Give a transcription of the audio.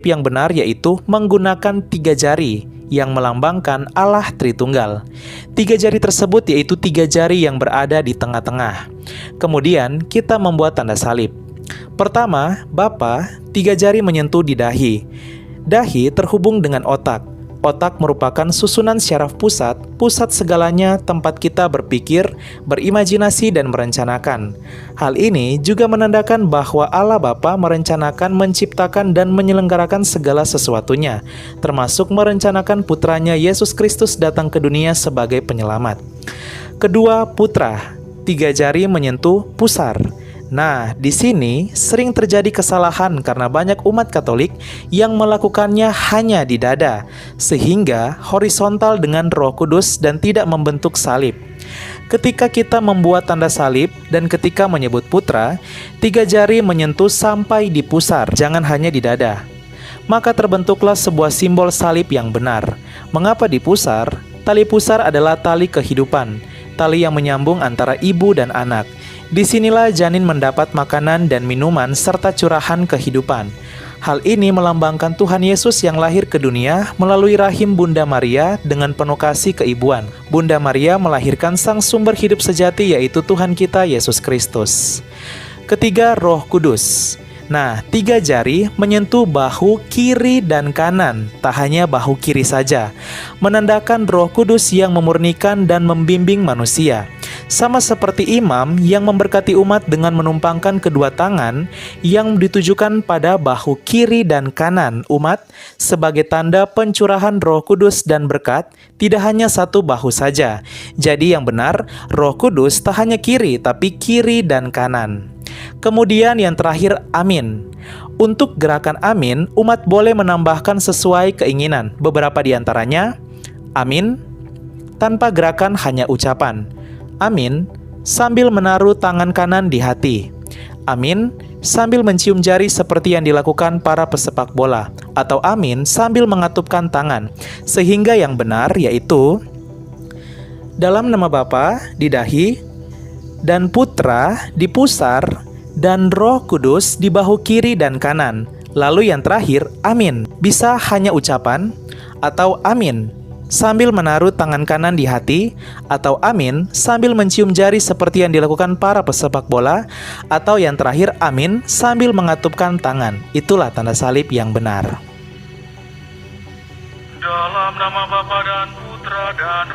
yang benar yaitu menggunakan 3 jari yang melambangkan Allah Tritunggal. 3 jari tersebut yaitu 3 jari yang berada di tengah-tengah. Kemudian kita membuat tanda salib. Pertama, Bapa, 3 jari menyentuh di dahi. Dahi terhubung dengan otak. Otak merupakan susunan syaraf pusat, pusat segalanya tempat kita berpikir, berimajinasi, dan merencanakan. Hal ini juga menandakan bahwa Allah Bapa merencanakan, menciptakan, dan menyelenggarakan segala sesuatunya, termasuk merencanakan putranya Yesus Kristus datang ke dunia sebagai penyelamat. Kedua, Putra, 3 jari menyentuh pusar. Nah, di sini sering terjadi kesalahan karena banyak umat Katolik yang melakukannya hanya di dada, sehingga horizontal dengan Roh Kudus dan tidak membentuk salib. Ketika kita membuat tanda salib dan ketika menyebut putra, 3 jari menyentuh sampai di pusar, jangan hanya di dada. Maka terbentuklah sebuah simbol salib yang benar. Mengapa di pusar? Tali pusar adalah tali kehidupan, tali yang menyambung antara ibu dan anak. Disinilah janin mendapat makanan dan minuman serta curahan kehidupan. Hal ini melambangkan Tuhan Yesus yang lahir ke dunia melalui rahim Bunda Maria dengan penuh kasih keibuan. Bunda Maria melahirkan sang sumber hidup sejati yaitu Tuhan kita Yesus Kristus. Ketiga, Roh Kudus. Nah, 3 jari menyentuh bahu kiri dan kanan, tak hanya bahu kiri saja, menandakan Roh Kudus yang memurnikan dan membimbing manusia. Sama seperti imam yang memberkati umat dengan menumpangkan kedua tangan yang ditujukan pada bahu kiri dan kanan umat sebagai tanda pencurahan Roh Kudus dan berkat, tidak hanya satu bahu saja. Jadi yang benar, Roh Kudus tak hanya kiri, tapi kiri dan kanan. Kemudian yang terakhir, amin. Untuk gerakan amin, umat boleh menambahkan sesuai keinginan. Beberapa di antaranya, amin tanpa gerakan, hanya ucapan. Amin sambil menaruh tangan kanan di hati. Amin sambil mencium jari seperti yang dilakukan para pesepak bola. Atau amin sambil mengatupkan tangan. Sehingga yang benar yaitu dalam nama Bapa di dahi, dan Putra di pusar, dan Roh Kudus di bahu kiri dan kanan. Lalu yang terakhir, amin. Bisa hanya ucapan, atau amin sambil menaruh tangan kanan di hati, atau amin sambil mencium jari seperti yang dilakukan para pesepak bola, atau yang terakhir, amin sambil mengatupkan tangan. Itulah tanda salib yang benar. Dalam nama Bapa dan Putra dan